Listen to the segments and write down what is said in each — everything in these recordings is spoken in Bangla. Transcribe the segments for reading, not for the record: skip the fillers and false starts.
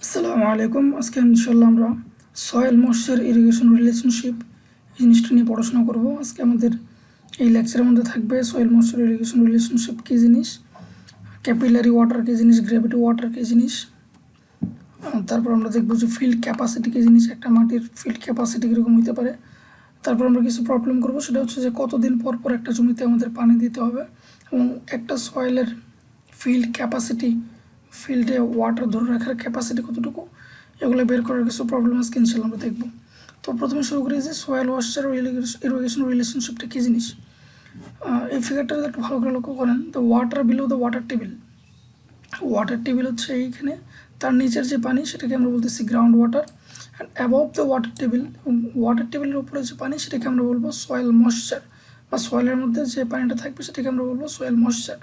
আসসালামু আলাইকুম। আজকে ইনশাল্লাহ আমরা সয়েল ময়েশ্চার ইরিগেশন রিলেশনশিপ জিনিসটা নিয়ে পড়াশোনা করব। আজকে আমাদের এই লেকচারের মধ্যে থাকবে সয়েল ময়েশ্চার ইরিগেশন রিলেশনশিপ কী জিনিস, ক্যাপিলারি ওয়াটার কী জিনিস, গ্র্যাভিটি ওয়াটার কী জিনিস, তারপর আমরা দেখব যে ফিল্ড ক্যাপাসিটি কী জিনিস, একটা মাটির ফিল্ড ক্যাপাসিটি কীরকম হতে পারে। তারপর আমরা কিছু প্রবলেম করব, সেটা হচ্ছে যে কতদিন পর পর একটা জমিতে আমাদের পানি দিতে হবে এবং একটা সয়েলের ফিল্ড ক্যাপাসিটি, ফিল্ডে ওয়াটার ধরে রাখার ক্যাপাসিটি কতটুকু, এগুলো বের করার কিছু প্রবলেম আজকে ইনশাল্লাহ আমরা দেখব। তো প্রথমে শুরু করি যে সয়েল ওয়াশ্চার ইরিগেশন রিলেশনশিপটা কী জিনিস। এই ফিগারটা একটু ভালো করে লক্ষ্য করেন, the water below the water table. Water table হচ্ছে এইখানে, তার নিচের যে পানি সেটাকে আমরা বলতেছি ground water, and above the water table, এবং ওয়াটার টেবিলের উপরে যে পানি সেটাকে আমরা বলবো সয়েল ময়েশ্চার, বা সয়েলের মধ্যে যে পানিটা থাকবে সেটাকে আমরা বলবো সয়েল ময়েশ্চার।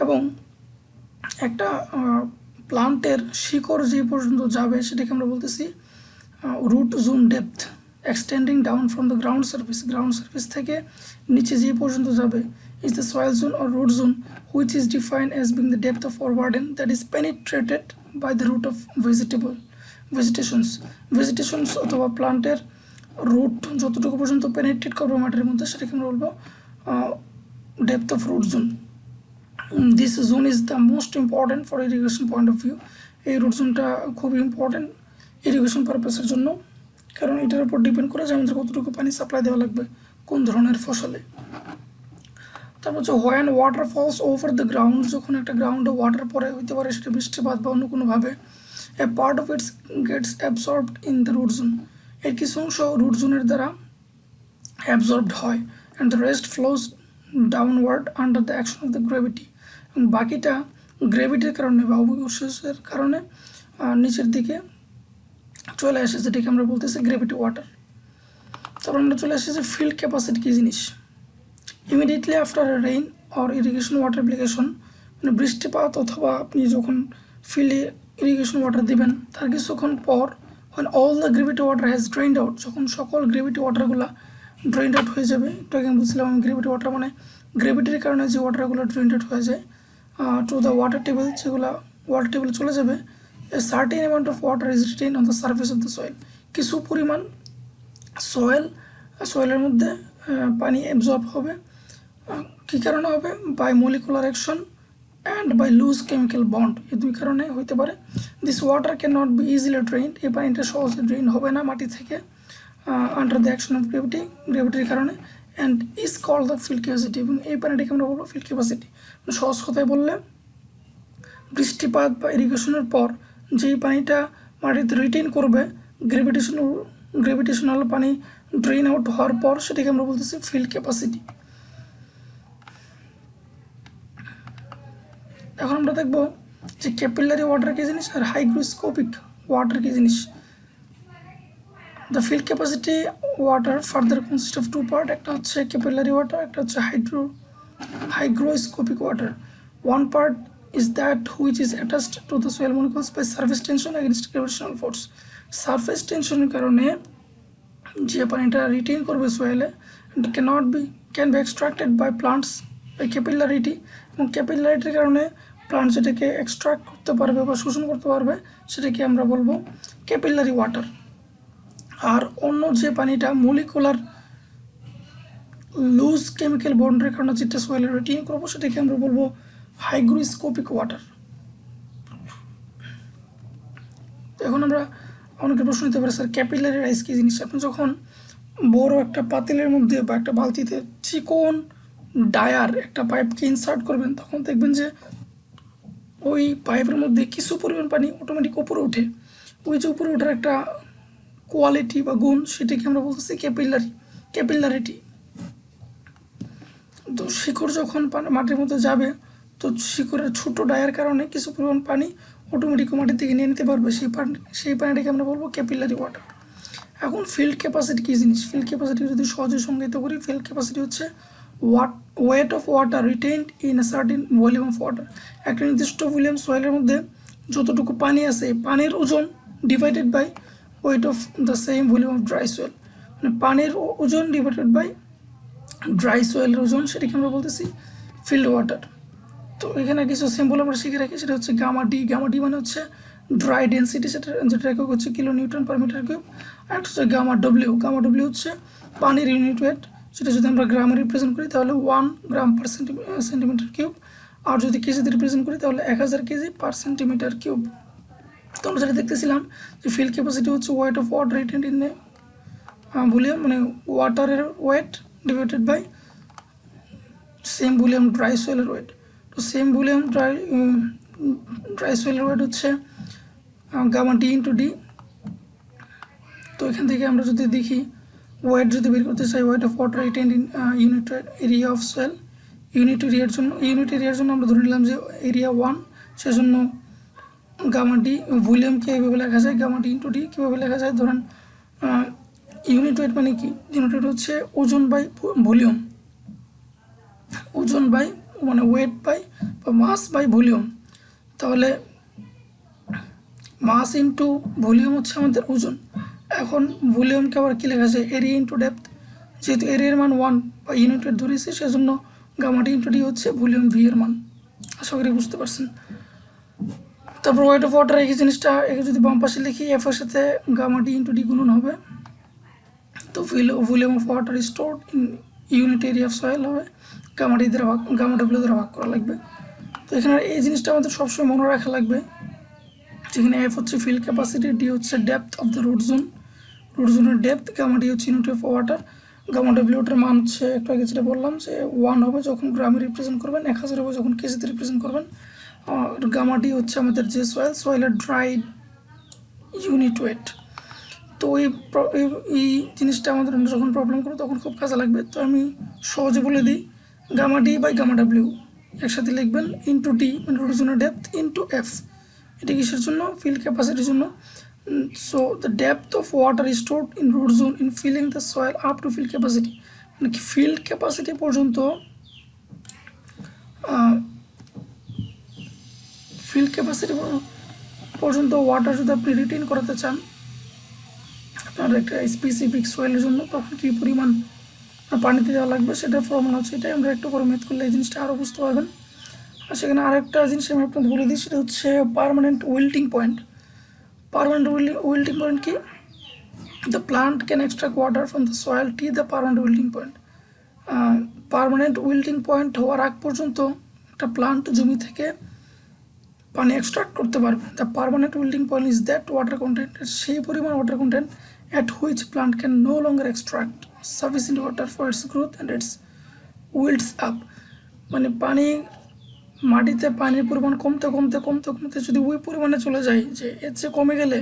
এবং একটা প্লান্টের শিকড় যে পর্যন্ত যাবে সেটাকে আমরা বলতেছি root zone depth, extending down from the ground surface থেকে নিচে যে পর্যন্ত যাবে is the soil zone or root zone, which is defined as being the depth of ফরওয়ার্ডেন that is penetrated by the root of vegetations অথবা প্লান্টের রুট যতটুকু পর্যন্ত পেনিট্রেট করবে মাটির মধ্যে সেটাকে আমরা বলবো depth of root zone. This zone is the most important for irrigation point of view. এই রুট জোনটা খুবই ইম্পর্ট্যান্ট ইরিগেশন পারপাসের জন্য, কারণ এটার উপর ডিপেন্ড করে যে আমাদের কতটুকু পানি সাপ্লাই দেওয়া লাগবে কোন ধরনের ফসলে। তারপর হচ্ছে when water false over the ground, যখন একটা গ্রাউন্ডে ওয়াটার পরে হইতে পারে সেটা বৃষ্টিপাত বা অন্য কোনোভাবে, a part of its gets absorbed in the root zone, এর কিছু অংশ রুট জোনের দ্বারা অ্যাবসর্বড হয়, and the rest flows downward under the action of the gravity, এবং বাকিটা গ্র্যাভিটির কারণে বা অবশেষের কারণে নিচের দিকে চলে আসে, যেটাকে আমরা বলতেছি গ্র্যাভিটি ওয়াটার। তারপর আমরা চলে আসি যে ফিল্ড ক্যাপাসিটি কী জিনিস। Immediately after rain or irrigation water application, মানে বৃষ্টিপাত অথবা আপনি যখন ফিল্ডে ইরিগেশন ওয়াটার দিবেন তার কিছুক্ষণ পর, when all the gravity water has drained out, যখন সকল গ্রেভিটি ওয়াটারগুলো ড্রেইনড আউট হয়ে যাবে, একটু আগে বলছিলাম আমি গ্রেভিটি ওয়াটার মানে গ্রেভিটির কারণে যে ওয়াটারগুলো ড্রেইনড আউট হয়ে যায় টু দ্য ওয়াটার টেবিল, যেগুলো ওয়াটার টেবিলে চলে যাবে, a certain amount of water is retain on the surface of the soil, কিছু পরিমাণ সয়েলের মধ্যে পানি অ্যাবজর্ব হবে। কী কারণে হবে? By molecular action and by loose chemical bond, এই দুই কারণে হইতে পারে। This water can not be easily drained, এই পানিটা সহজে ড্রেইন হবে না মাটি থেকে আন্ডার দ্য অ্যাকশন অফ গ্রেভিটির কারণে, and is called the field capacity, এবং এই পানিটাকে আমরা বলবো ফিল্ড ক্যাপাসিটি। সহজ কথায় বললে, বৃষ্টিপাত বা ইরিগেশনের পর যেই পানিটা মাটিতে রিটেইন করবে গ্রেভিটেশনাল পানি ড্রেইন আউট হওয়ার পর, সেটাকে আমরা বলতেছি ফিল্ড ক্যাপাসিটি। এখন আমরা দেখব যে ক্যাপিলারি ওয়াটার কী জিনিস আর হাইগ্রোস্কোপিক ওয়াটার কী জিনিস। The field capacity water further consist of two part, একটা হচ্ছে ক্যাপিলারি ওয়াটার, একটা হচ্ছে hygroscopic water. One part is that which is attached to the soil molecules by surface tension against gravitational force. Surface টেনশনের কারণে যে পানিটা রিটেইন করবে সোয়েলে can be extracted by plants by capillarity, এবং ক্যাপিলারিটির কারণে প্লান্ট যেটাকে এক্সট্রাক্ট করতে পারবে বা শোষণ করতে পারবে সেটাকে আমরা বলবো ক্যাপিলারি ওয়াটার। আর অন্য যে পানিটা মলিকুলার লুজ কেমিক্যাল বন্ডের কারণে যেটা সোয়েলে রিটেইন করবো সেটাকে আমরা বলবো হাইগ্রোস্কোপিক ওয়াটার। এখন আমরা অনেকের প্রশ্ন নিতে পারি, স্যার ক্যাপিলারি রাইস কী জিনিস। আপনি যখন বড় একটা পাতিলের মধ্যে বা একটা বালতিতে চিকন ডায়ার একটা পাইপকে ইনসার্ট করবেন, তখন দেখবেন যে ওই পাইপের মধ্যে কিছু পরিমাণ পানি অটোমেটিক উপরে ওঠে। ওই যে উপরে ওঠার একটা কোয়ালিটি বা গুণ, সেটাকে আমরা বলতেছি ক্যাপিলারিটি। তো শিকড় যখন মাটির মধ্যে যাবে, তো শিকড়ের ছোটো ডায়ার কারণে কিছু পরিমাণ পানি অটোমেটিক মাটির থেকে নিয়ে নিতে পারবে, সেই পানিটাকে আমরা বলবো ক্যাপিলারি ওয়াটার। এখন ফিল্ড ক্যাপাসিটি কী জিনিস। ফিল্ড ক্যাপাসিটি যদি সহজে সংজ্ঞায়িত করি, ফিল্ড ক্যাপাসিটি হচ্ছে weight of water retained in a certain volume of water, একটা নির্দিষ্ট ভলিউম সয়েলের মধ্যে যতটুকু পানি আছে, পানির ওজন divided by weight of the same volume of dry soil, মানে পানির ওজন ডিভাইডেড বাই ড্রাই সয়েলের ওজন, সেটাকে আমরা বলতেছি ফিল্ড ওয়াটার। তো এখানে কিছু সিম্বল আমরা শিখে রাখি, সেটা হচ্ছে গামা ডি মানে হচ্ছে ড্রাই ডেন্সিটি, যেটা একক হচ্ছে kilo newton per metre cube. আর একটা হচ্ছে গামা ডব্লিউ হচ্ছে পানির ইউনিট ওয়েট, সেটা যদি আমরা গ্রামে রিপ্রেজেন্ট করি তাহলে 1 গ্রাম পার সেন্টিমিটার কিউব, আর যদি কেজিতে রিপ্রেজেন্ট করি তাহলে 1000 কেজি পার সেন্টিমিটার কিউব। তো আমরা যেটা দেখতেছিলাম যে ফিল্ড ক্যাপাসিটি হচ্ছে weight of water retained in volume, মানে ওয়াটারের weight divided by same volume dry সয়েলের ওয়েট। তো সেম ভলিউম ড্রাই সয়েলের ওয়েট হচ্ছে গামা ডি ইন্টু ডি। তো এখান থেকে আমরা যদি দেখি ওয়েট যদি বের করতে চাই, wait of water retained in unit area of soil, unit এরিয়ার জন্য আমরা ধরে নিলাম যে এরিয়া 1, সেজন্য গামা ডি ভলিউমকে এভাবে লেখা যায় গামা ডি ইন্টু ডি। কীভাবে লেখা যায়, ধরেন ইউনিট ওয়েট মানে কি, ইউনিট ওয়েট হচ্ছে ওজন বাই ভলিউম, ওজন বাই মানে ওয়েট বাই বা মাস বাই ভলিউম। তাহলে মাস ইন্টু ভলিউম হচ্ছে আমাদের ওজন। এখন ভলিউমকে আবার কী লেখা যায়, এরিয়া ইন্টু ডেপথ। যেহেতু এরিয়ার মান 1 বা ইউনিট ওয়েট ধরেছি, সেজন্য গামা ডি ইন্টু ডি হচ্ছে ভলিউম ভি এর মান। আশা করি বুঝতে পারছেন। তারপর ওয়েট অফ ওয়াটার, এই জিনিসটা একে যদি বাম পাশে লিখি, এফ এর সাথে গামা ডি ইন্টু ডি গুণন হবে। তো volume of water stored in unit area of soil হবে গামা ডি দ্বারা গামা ডব্লিউ দ্বারা ভাগ করা লাগবে। তো এখানে এই জিনিসটা আমাদের সবসময় মনে রাখা লাগবে, যেখানে এফ হচ্ছে ফিল্ড ক্যাপাসিটি, ডি হচ্ছে ডেপথ অফ দ্য রুট জোনের ডেপথ, গামা ডি হচ্ছে ইউনিট অফ ওয়াটার। গামা ডব্লিউটার মান হচ্ছে একটু আগে যেটা বললাম যে 1 হবে যখন গ্রামে রিপ্রেজেন্ট করবেন, 1000 হবে যখন কেজিতে রিপ্রেজেন্ট করবেন। গামা ডি হচ্ছে আমাদের যে সয়েলের ড্রাই ইউনিট ওয়েট। তো এই জিনিসটা আমাদের আমরা যখন প্রবলেম করবো তখন খুব কাজে লাগবে। তো আমি সহজে বলে দিই, gamma D by gamma W একসাথে লিখবেন ইন্টু ডি মানে রুট জোনের ডেপথ ইন্টু এফ। এটা কিসের জন্য, ফিল্ড ক্যাপাসিটির জন্য। So the depth of water stored in root zone in filling the soil up to field capacity, মানে কি ফিল্ড ক্যাপাসিটি পর্যন্ত ওয়াটার যদি আপনি রিটেইন করাতে চান আপনার একটা স্পেসিফিক সয়েলের জন্য, তখন কী পরিমাণ পানিতে দেওয়া লাগবে সেটার ফর্মুলা হচ্ছে এটাই। আমরা একটু পরে ম্যাথ করলে এই জিনিসটা আরও বুঝতে পারবেন। আর সেখানে আরেকটা জিনিস আমি আপনাদের বলে দিই, সেটা হচ্ছে permanent wilting point. Permanent wilting point কি, the plant can extract water from the soil till the permanent wilting point. Permanent wilting point হওয়ার আগ পর্যন্ত একটা প্লান্ট জমি থেকে পানি এক্সট্রাক্ট করতে পারবে। The permanent wilting point is that water content, সেই পরিমাণ water content at which plant can no longer extract sufficient water for its growth and its wilts up, মানে মাটিতে পানির পরিমাণ কমতে কমতে কমতে কমতে যদি ওই পরিমাণে চলে যায় যে এর চেয়ে কমে গেলে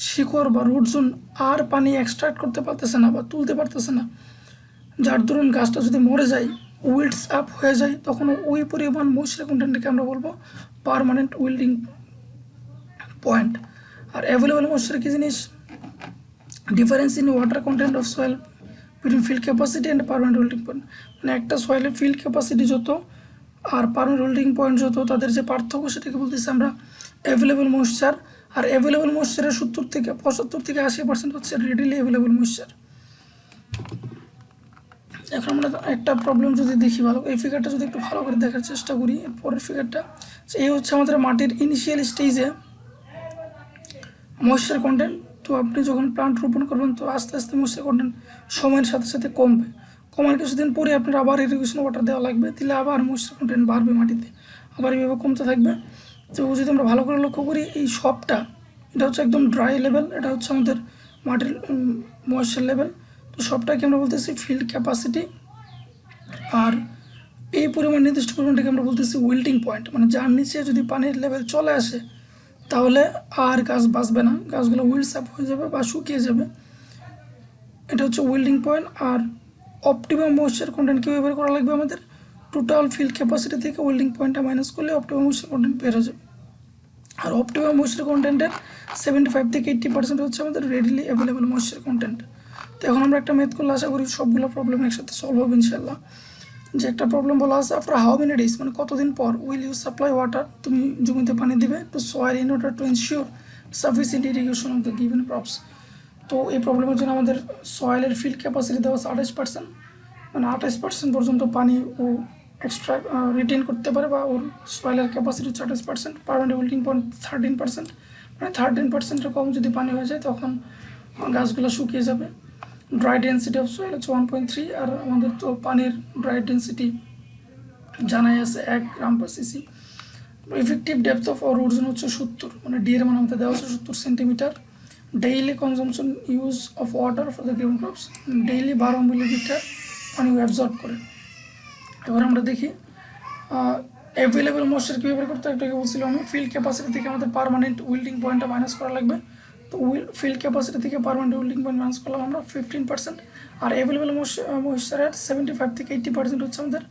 শিকড় বা রুট জোন আর পানি এক্সট্রাক্ট করতে পারতেছে না বা তুলতে পারতেছে না, যার দরুন গাছটা যদি মরে যায়, উইল্টস আপ হয়ে যায়, তখন ওই পরিমাণ ময়েশ্চার কন্টেন্টকে আমরা বলবো পার্মানেন্ট উইল্টিং পয়েন্ট। আর অ্যাভেলেবল ময়েশ্চার কি জিনিস, difference in water content of soil between field capacity and permanent holding point, মানে একটা সয়েলের ফিল্ড ক্যাপাসিটি যত আর পারমানেন্ট হোল্ডিং পয়েন্ট যত, তাদের যে পার্থক্য সেটাকে বলতেছি আমরা অ্যাভেলেবল ময়েশ্চার। আর অ্যাভেলেবল ময়েশ্চারের 75 থেকে 80% হচ্ছে রেডিলি অ্যাভেলেবল ময়েশ্চার। এখন আমরা একটা প্রবলেম যদি দেখি ভালো, এই ফিগারটা যদি একটু ভালো করে দেখার চেষ্টা করি, পরের ফিগারটা এই হচ্ছে আমাদের মাটির ইনিশিয়াল স্টেজে ময়েশ্চার কন্টেন্ট। তো আপনি যখন প্লান্ট রোপণ করবেন তো আস্তে আস্তে ময়েশ্চার কন্টেন্ট সময়ের সাথে সাথে কমবে, কমার কিছুদিন পরে আপনার আবার ইরিগেশন ওয়াটার দেওয়া লাগবে, দিলে আবার ময়েশ্চার কন্টেন্ট বাড়বে মাটিতে, আবার এইভাবে কমতে থাকবে। তো যদি আমরা ভালো করে লক্ষ্য করি, এই সবটা এটা হচ্ছে একদম ড্রাই লেভেল, এটা হচ্ছে আমাদের মাটির ময়েশ্চার লেভেল। তো সবটাকে আমরা বলতেছি ফিল্ড ক্যাপাসিটি, আর এই পরিমাণ নির্দিষ্ট পরিমাণটাকে আমরা বলতেছি উইল্টিং পয়েন্ট, মানে যার নিচে যদি পানির লেভেল চলে আসে তাহলে আর গাছ বাঁচবে না, গাছগুলো উইল্টস আপ হয়ে যাবে বা শুকিয়ে যাবে, এটা হচ্ছে উইল্টিং পয়েন্ট। আর অপটিমাম ময়েশ্চার কন্টেন্ট কীভাবে বের করা লাগবে, আমাদের টোটাল ফিল্ড ক্যাপাসিটি থেকে উইল্টিং পয়েন্টটা মাইনাস করলে অপটিমাম ময়েশ্চার কন্টেন্ট বের হয়ে যাবে। আর অপটিমাম ময়েশ্চার কন্টেন্টের 75 থেকে 80% হচ্ছে আমাদের রেডিলি অ্যাভেলেবল ময়েশ্চার কন্টেন্ট। তো এখন আমরা একটা ম্যাথ করলে আশা করি সবগুলো প্রবলেম একসাথে সলভ হবে ইনশাল্লাহ। যে একটা প্রবলেম বলা আছে, আফটার হাউ মেনি ডেজ, মানে কতদিন পর উইল ইউ সাপ্লাই ওয়াটার, তুমি জমিতে পানি দিবে two soil in order to ensure sufficient irrigation of the given crops. তো এই প্রবলেমের জন্য আমাদের সয়েলের ফিল্ড ক্যাপাসিটি দেওয়া আছে 28%, মানে 28% পর্যন্ত পানি ও এক্সট্রা রিটেন করতে পারে, বা ওর সয়েলের ক্যাপাসিটি হচ্ছে 28%। পার্মানেন্ট উইল্টিং পয়েন্ট 13%, মানে 13%-এর কম যদি পানি হয়ে যায় তখন গাছগুলো শুকিয়ে যাবে। ড্রাই ডেন্সিটি অফ সয়েল হচ্ছে 1.3, আর আমাদের তো পানির ড্রাই ডেন্সিটি জানাই আছে 1 গ্রাম পার সিসি। ইফেক্টিভ ডেপথ অফ রুটজন হচ্ছে 70, মানে ডি এর মান আমাদের দেওয়া আছে 70 centimetre. Daily consumption use of water for the green crops, daily 12 millilitre পানি অ্যাবজর্ব করে। এবার আমরা দেখি অ্যাভেলেবল ময়েশ্চার কীভাবে করতে হয়। একটাকে বলছিলাম আমি, ফিল্ড ক্যাপাসিটি থেকে আমাদের পার্মানেন্ট উইল্ডিং পয়েন্টটা মাইনাস করা লাগবে। তো ফিল্ড ক্যাপাসিটি থেকে পার্মানেন্ট উইল্ডিং পয়েন্ট মাইনাস করলাম আমরা 15%, আর অ্যাভেলেবল ময়েশ্চারের 75 থেকে 80% হচ্ছে আমাদের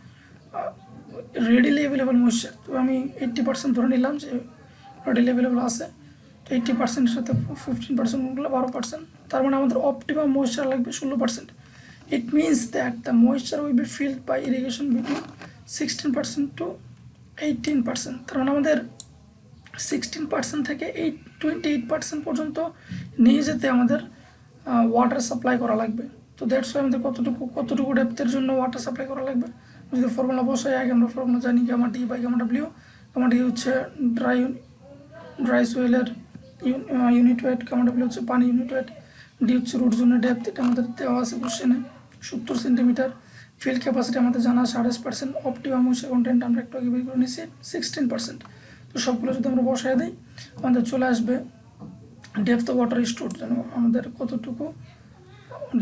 রেডিলি অ্যাভেলেবল ময়েশ্চার। তো আমি 80% ধরে নিলাম যে রেডিলি অ্যাভেলেবল আছে। তো 80%-এর সাথে 15% গুলো 12%, তার মানে আমাদের অপটিমাম ময়েশ্চার লাগবে 16%। It means that the moisture will be filled by irrigation between 16% to 18%। তার মানে আমাদের 16% থেকে 28% পর্যন্ত নিয়ে যেতে আমাদের ওয়াটার সাপ্লাই করা লাগবে। তো দ্যাটস ওয়াই আমাদের কতটুকু ডেপথের জন্য ওয়াটার সাপ্লাই করা লাগবে। যদি ফর্মুলা বসাই, আগে আমরা ফর্মুলা জানি gamma D by gamma W. Gamma D হচ্ছে ড্রাই সোয়েলের ইউনিট ওয়েট, গামা ডাব্লিউ হচ্ছে পানি ইউনিট ওয়েট, ডি হচ্ছে রুট জোনের ডেপথ, এটা আমাদের দেওয়া আছে কোশ্চেনে 70 সেন্টিমিটার। ফিল্ড ক্যাপাসিটি আমাদের জানা 28%, অপটিমাম ময়েশ্চার কন্টেন্ট আমরা একটু আগে বের করে নিয়েছি 16%। তো সবগুলো যদি আমরা বসায় দিই আমাদের চলে আসবে ডেপথ অফ ওয়াটার স্টোর, যেন আমাদের কতটুকু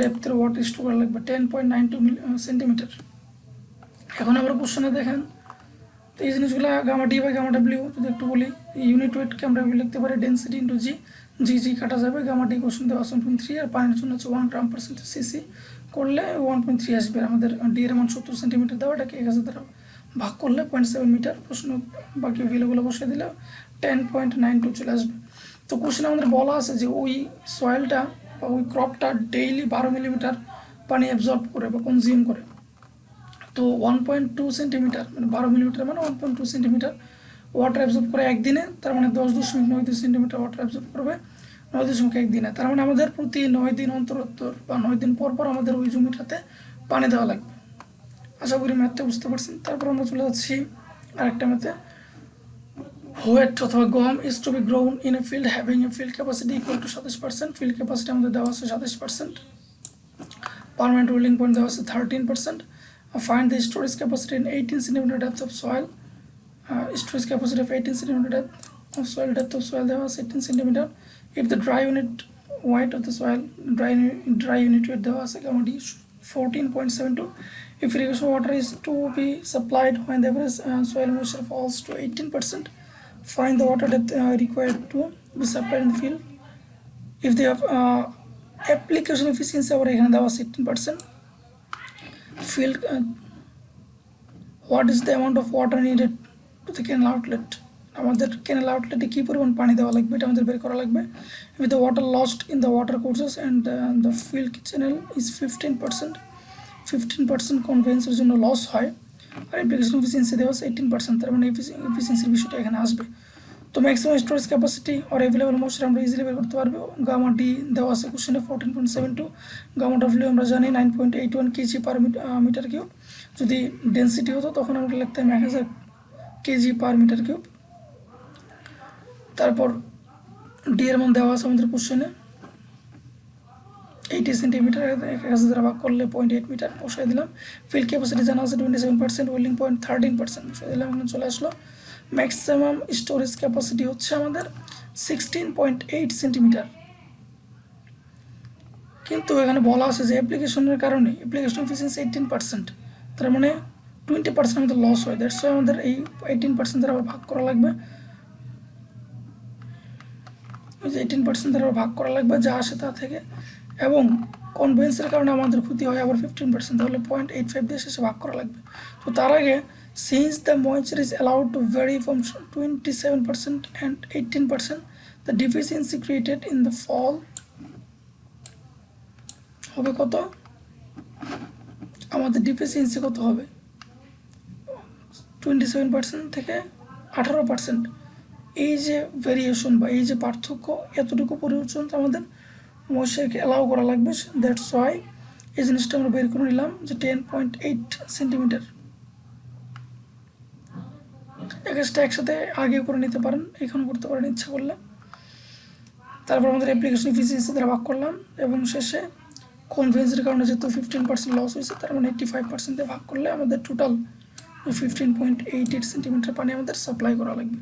ডেপথের ওয়াটার স্টোর করা লাগবে 10.92 সেন্টিমিটার। এখন আমরা কোশ্চেনে দেখেন, তো এই জিনিসগুলো gamma D by gamma W যদি একটু বলি, ইউনিট ওয়েটকে আমরা লিখতে পারি ডেন্সিটি ইন্টু জি, জি কাটা যাবে। গামা ডি কোশ্চেন দেওয়া 1.3, আর পানির জন্য হচ্ছে 1 গ্রাম পার সিসি করলে 1.3 আসবে। আমাদের ডি এর মান 70 সেন্টিমিটার দেওয়া, এটাকে 1000 দ্বারা ভাগ করলে 0.7 মিটার। প্রশ্ন বাকি ভ্যালুগুলো বসিয়ে দিলে 10.92 চলে আসবে। তো কোশ্চেনে আমাদের বলা আছে যে ওই সয়েলটা বা ওই ক্রপটা ডেইলি 12 মিলিমিটার পানি অ্যাবজর্ব করে বা কনজিউম করে। তো 1.2 সেন্টিমিটার মানে 12 মিলিমিটার মানে 1.2 সেন্টিমিটার ওয়াটার অ্যাবজর্ব করে একদিনে, তার মানে 10.92 সেন্টিমিটার ওয়াটার অ্যাবজর্ব করবে 9.1 দিনে। তার মানে আমাদের প্রতি 9 দিন অন্তর বা 9 দিন পর পর আমাদের ওই জমিটাতে পানি দেওয়া লাগবে। আশা করি ম্যাথটা বুঝতে পারছেন। তারপর আমরা চলে যাচ্ছি আরেকটা ম্যাথে। হোয়েট অথবা গম is to be grown in a field having a field capacity equal to 27%। Field capacity আমাদের দেওয়া আছে 27%, পার্মানেন্ট উইল্ডিং পয়েন্ট দেওয়া আছে 13%। Find the storage capacity in 18 centimeter depth of soil. Storage capacity of 18 centimeter depth of soil দেওয়া আছে 18 centimeter. If the dry unit weight of the soil, dry unit weight দেওয়া আছে gamma D 14.72. If irrigation water is to be supplied when the average soil moisture falls to 18%, find the water depth required to be supplied in the field. If the application efficiency আবার এখানে দেওয়া আছে 18%. Field what is the amount of water needed to the canal outlet, আমাদের canal outlet কি পরিমাণ পানি দেওয়া লাগবে এটা আমাদের বের করা লাগবে। With the water lost in the water courses and the field channel is 15% কনভেন্সের জন্য লস হয়, আর অ্যাপ্লিকেশন এফিসিয়েন্সি দেওয়া আছে 18%, তার মানে এফিসিয়েন্সির বিষয়টা এখানে আসবে। তো ম্যাক্সিমাম স্টোরেজ ক্যাপাসিটি আর অ্যাভেলেবল ময়েশ্চার আমরা ইজিলি বের করতে পারবো। গামা ডি দেওয়া আছে কোশ্চেনে 14.72, গামা ডাব্লিউ আমরা জানি 9.81 কেজি পার মিটার কিউব। যদি ডেন্সিটি হতো তখন আমরা লিখতাম 1000 কেজি পার মিটার কিউব। তারপর ডি এর মান দেওয়া আছে আমাদের কোশ্চেনে 80 সেন্টিমিটার, 1000 দ্বারা ভাগ করলে 0.8 মিটার বসাই দিলাম। ফিল্ড ক্যাপাসিটি জানা আছে 27%, উইল্ডিং পয়েন্ট 13% বসাই দিলাম, এখানে চলে আসলো। ম্যাক্সিমাম স্টোরেজ ক্যাপাসিটি হচ্ছে আমাদের 16.8 সেন্টিমিটার। কিন্তু এখানে বলা আছে যে অ্যাপ্লিকেশনের কারণে অ্যাপ্লিকেশন এফিসিয়েন্সি 18%, তার মানে 20% আমাদের লস হয়। দ্যাটস ওয়াই আমাদের এই 18% দ্বারা ভাগ করা লাগবে, এই যে 18% দ্বারা ভাগ করা লাগবে যা আসে তা থেকে, এবং কনভেন্সের কারণে আমাদের ক্ষতি হয় আবার 15%, তাহলে 0.85 দিয়ে শেষে ভাগ করা লাগবে। তো তার আগে since the moisture is allowed to vary from 27% and 18%, the deficiency created in the fall হবে কত, আমাদের ডিফিসিয়েন্সি কত হবে 27% থেকে 18%। এই যে ভেরিয়েশন বা এই যে পার্থক্য এতটুকু পর্যন্ত আমাদের ময়েশ্চারকে অ্যালাউ করা লাগবে। দ্যাটস ওয়াই এই জিনিসটা আমরা বের করে নিলাম যে 10.8 সেন্টিমিটার। এই কাজটা একসাথে আগে করে নিতে পারেন, এখানে করতে পারেন ইচ্ছা করলে। তারপর আমাদের অ্যাপ্লিকেশন এফিসিয়েন্সি দ্বারা ভাগ করলাম এবং শেষে কনভেন্সের কারণে যেহেতু 15% লস হয়েছে, তার মানে 85% দিয়ে ভাগ করলে আমাদের টোটাল 15.88 সেন্টিমিটার পানি আমাদের সাপ্লাই করা লাগবে।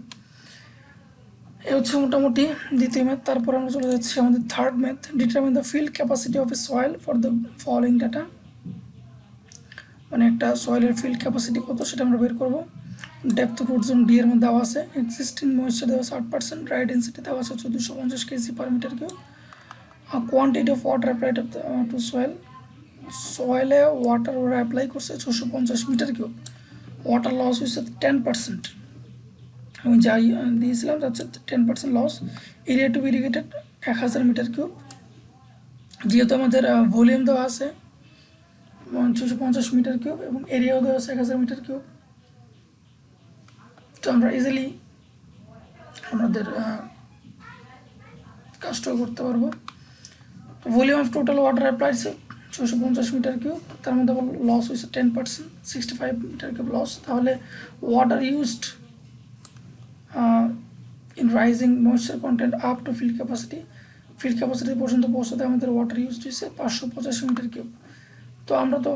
এ হচ্ছে মোটামুটি দ্বিতীয় ম্যাথ। তারপর আমরা চলে যাচ্ছি আমাদের third math, determine the field capacity of A soil for the following data. মানে একটা সয়েলের ফিল্ড ক্যাপাসিটি কত সেটা আমরা বের করবো। Depth of root zone D এর মধ্যে দেওয়া আছে, এক্সিস্টিং ময়েশ্চার দেওয়া আছে 8%, ড্রাই ডেন্সিটি দেওয়া আছে 250 KG per metre cube, quantity of water applied to soil, সয়েলে ওয়াটার ওরা অ্যাপ্লাই করছে 650 মিটার কিউব, ওয়াটার লস হয়েছে 10%, আমি যাই দিয়েছিলাম যাচ্ছে 10% loss. Area to be irrigated 1000 metre cube, যেহেতু আমাদের ভলিউম দেওয়া আছে 650 মিটার কিউব এবং এরিয়াও দেওয়া আছে 1000 মিটার কিউব, তো আমরা ইজিলি আমাদের কাজটা করতে পারবো। Volume of total water applied 650 metre cube, তার মধ্যে লস হয়েছে 10%, 65 মিটার কিউব লস। তাহলে water used in raising moisture content up to field capacity পর্যন্ত পৌঁছাতে আমাদের ওয়াটার ইউজড হয়েছে 585 মিটার কিউব। তো আমরা তো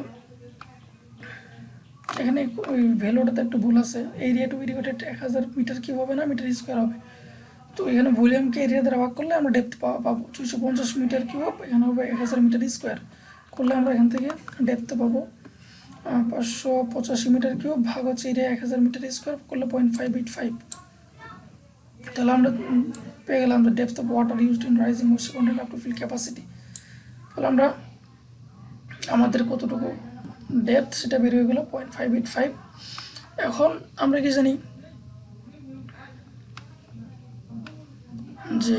এখানে ওই ভ্যালুটাতে একটু ভুল আছে, area to irrigated 1000 metre cube হবে না, মিটার স্কোয়ার হবে। তো এখানে ভলিউমকে এরিয়া দ্বারা ভাগ করলে আমরা ডেপথ পাবো 650 মিটার কিউব, এখানে হবে 1000 মিটার স্কোয়ার, করলে আমরা এখান থেকে ডেপথ পাবো 585 মিটার কিউব ভাগ হচ্ছে এরিয়া 1000 মিটার স্কোয়ার, করলে 0.585। তাহলে আমরা পেয়ে গেলাম the depth of water used in raising moisture content up to field capacity. তাহলে আমরা আমাদের কতটুকু ডেপথ সেটা বের হয়ে গেলো 0.585। এখন আমরা কি জানি যে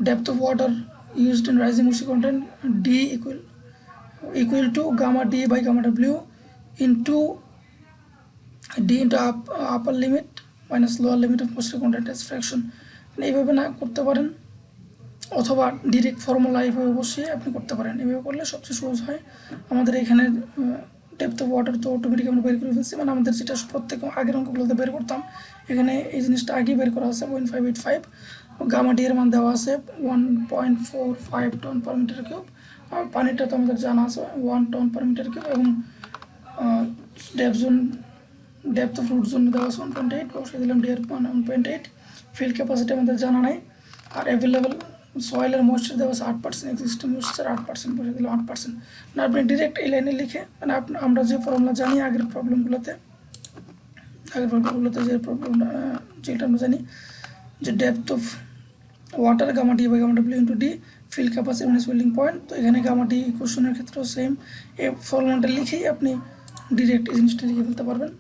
depth of water used in raising moisture content D equal to gamma D by gamma W into D into upper limit minus lower limit of moisture content as fraction. এইভাবে না করতে পারেন, অথবা ডিরেক্ট ফর্মুলা এইভাবে বসিয়ে আপনি করতে পারেন, এইভাবে করলে সবচেয়ে সহজ হয়। আমাদের এখানে ডেপথ অফ ওয়াটার তো অটোমেটিক আমরা বের করে ফেলছি, মানে আমাদের যেটা প্রত্যেক আগের অঙ্কগুলোতে বের করতাম, এখানে এই জিনিসটা আগে বের করা আছে 0.585। গামা ডি এর মান দেওয়া আছে 1.45 টন পার মিটার কিউব, আর পানিটা তো আমাদের জানা আছে 1 টন পার মিটার কিউব, এবং ডেপথ অফ রুট জোন দেওয়া আছে 1.8, বসে দিলাম ডি এর 1.8। ফিল্ড ক্যাপাসিটি আমাদের জানা নাই, আর অ্যাভেলেবেল সয়েলের ময়েশ্চার দেওয়া আছে 8%, এক্সিস্টিং ময়েশ্চার 8%, বসে দিলাম 8%। না আপনি ডিরেক্ট এই লাইনে লিখে, মানে আমরা যে ফর্মুলা জানি আগের প্রবলেমগুলোতে যে প্রবলেমটা যেটা আমরা জানি যে depth of water gamma D by gamma W into D, field capacity minus wilting point. তো এখানে গামা ডি কোশ্চেনের ক্ষেত্রেও সেম, এই ফর্মুলাটা লিখেই আপনি ডিরেক্ট এই জিনিসটা লিখে ফেলতে পারবেন।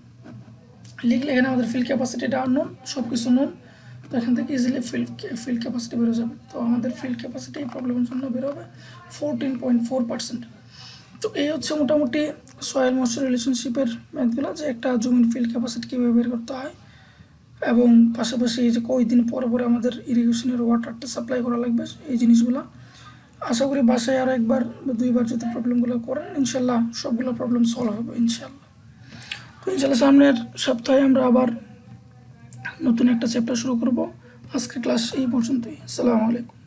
লিখলে এখানে আমাদের ফিল্ড ক্যাপাসিটিটা আননোন, সব কিছু নোন, তো এখান থেকে ইজিলি ফিল্ড ক্যাপাসিটি বেরো যাবে। তো আমাদের ফিল্ড ক্যাপাসিটি এই প্রবলেমের জন্য বেরোবে 14.4%। তো এই হচ্ছে মোটামুটি সয়েল ময়েশ্চার রিলেশনশিপের ম্যাথগুলো, যে একটা জমির ফিল্ড ক্যাপাসিটি কীভাবে বের করতে হয়, এবং পাশাপাশি এই যে কয়দিন পরে পরে আমাদের ইরিগেশনের ওয়াটারটা সাপ্লাই করা লাগবে, এই জিনিসগুলো। আশা করি বাসায় আরও একবার বা দুইবার যদি প্রবলেমগুলো করেন, ইনশাল্লাহ সবগুলো প্রবলেম সলভ হবে ইনশাল্লাহ। তো ইনশাল্লাহ সামনের সপ্তাহে আমরা আবার নতুন একটা চ্যাপ্টার শুরু করব। আজকের ক্লাস এই পর্যন্তই। আসসালামু আলাইকুম।